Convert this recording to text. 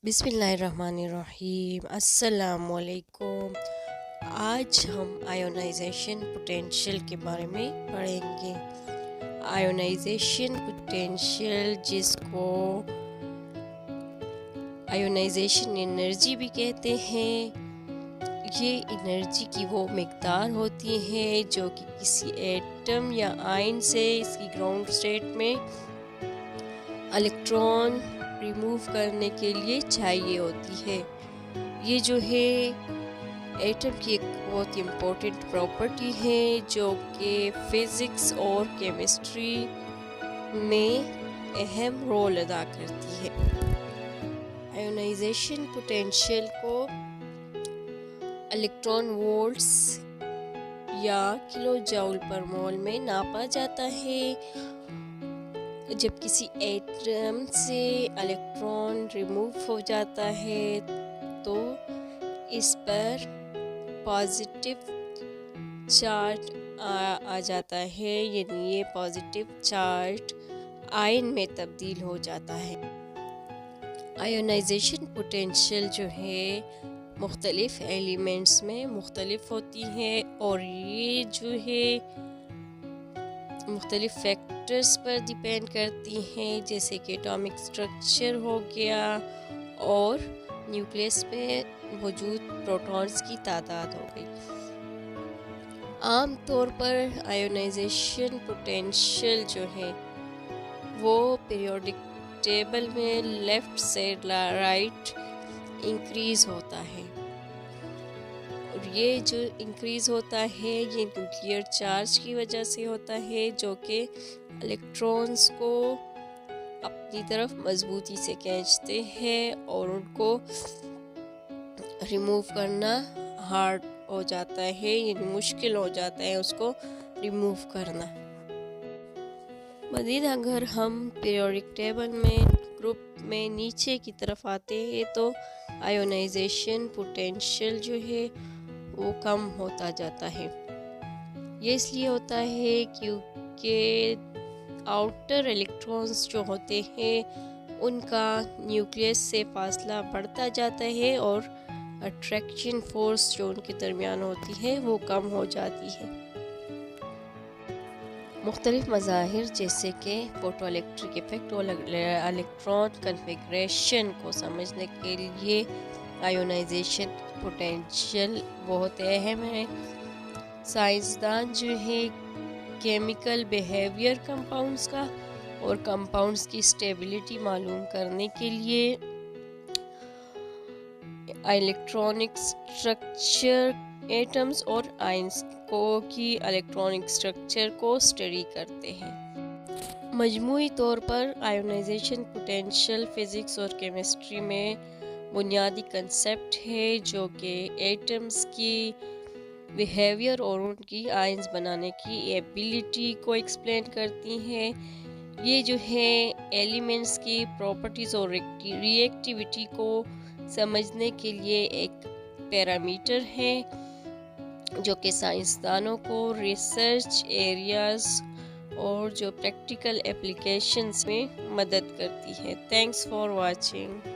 بسم اللہ الرحمن الرحیم۔ السلام علیکم۔ آج ہم آیونائزیشن پوٹینشیل کے بارے میں پڑھیں گے۔ آیونائزیشن پوٹینشیل، جس کو آیونائزیشن انرجی بھی کہتے ہیں، یہ انرجی کی وہ مقدار ہوتی ہے جو کہ کسی ایٹم یا آئن سے اس کی گراؤنڈ اسٹیٹ میں الیکٹران ریموو کرنے کے لیے چاہیے ہوتی ہے۔ یہ جو ہے ایٹم کی ایک بہت امپورٹنٹ پراپرٹی ہے جو کہ فزکس اور کیمسٹری میں اہم رول ادا کرتی ہے۔ آیونائزیشن پوٹینشیل کو الیکٹران وولٹس یا کلو جاؤل پر مول میں ناپا جاتا ہے۔ جب کسی ایٹم سے الیکٹران ریموو ہو جاتا ہے تو اس پر پازیٹیو چارج آ جاتا ہے، یعنی یہ پازیٹیو چارج آئن میں تبدیل ہو جاتا ہے۔ آیونائزیشن پوٹینشیل جو ہے مختلف ایلیمنٹس میں مختلف ہوتی ہے اور یہ جو ہے مختلف فیکٹرز پر ڈیپینڈ کرتی ہیں، جیسے کہ ایٹامک سٹرکچر ہو گیا اور نیوکلیس میں موجود پروٹونز کی تعداد ہو گئی۔ عام طور پر آیونائزیشن پوٹینشیل جو ہے وہ پیریوڈک ٹیبل میں لیفٹ سے رائٹ انکریز ہوتا ہے، اور یہ جو انکریز ہوتا ہے یہ نیوکلیئر چارج کی وجہ سے ہوتا ہے، جو کہ الیکٹرانز کو اپنی طرف مضبوطی سے کھینچتے ہیں اور ان کو ریموو کرنا ہارڈ ہو جاتا ہے، یعنی مشکل ہو جاتا ہے اس کو ریموو کرنا۔ مزید اگر ہم پیریوڈک ٹیبل میں گروپ میں نیچے کی طرف آتے ہیں تو آیونائزیشن پوٹینشیل جو ہے وہ کم ہوتا جاتا ہے۔ یہ اس لیے ہوتا ہے کیونکہ آؤٹر الیکٹرانز جو ہوتے ہیں ان کا نیوکلیس سے فاصلہ بڑھتا جاتا ہے اور اٹریکشن فورس جو ان کے درمیان ہوتی ہے وہ کم ہو جاتی ہے۔ مختلف مظاہر جیسے کہ فوٹو الیکٹرک ایفیکٹ اور الیکٹران کنفیگریشن کو سمجھنے کے لیے آیونائزیشن پوٹینشیل بہت اہم ہے۔ سائنسدان جو ہے کیمیکل بیہیویئر کمپاؤنڈز کا اور کمپاؤنڈز کی اسٹیبلٹی معلوم کرنے کے لیے الیکٹرانک سٹرکچر ایٹمز اور آئنز کی الیکٹرانک سٹرکچر کو اسٹڈی کرتے ہیں۔ مجموعی طور پر آیونائزیشن پوٹینشیل فزکس اور کیمسٹری میں بنیادی کنسیپٹ ہے جو کہ ایٹمز کی بیہیویئر اور ان کی آئنز بنانے کی ایبیلٹی کو ایکسپلین کرتی ہیں۔ یہ جو ہے ایلیمنٹس کی پراپرٹیز اور ری ایکٹیویٹی کو سمجھنے کے لیے ایک پیرامیٹر ہے جو کہ سائنسدانوں کو ریسرچ ایریاز اور جو پریکٹیکل اپلیکیشنز میں مدد کرتی ہے۔ Thanks for watching.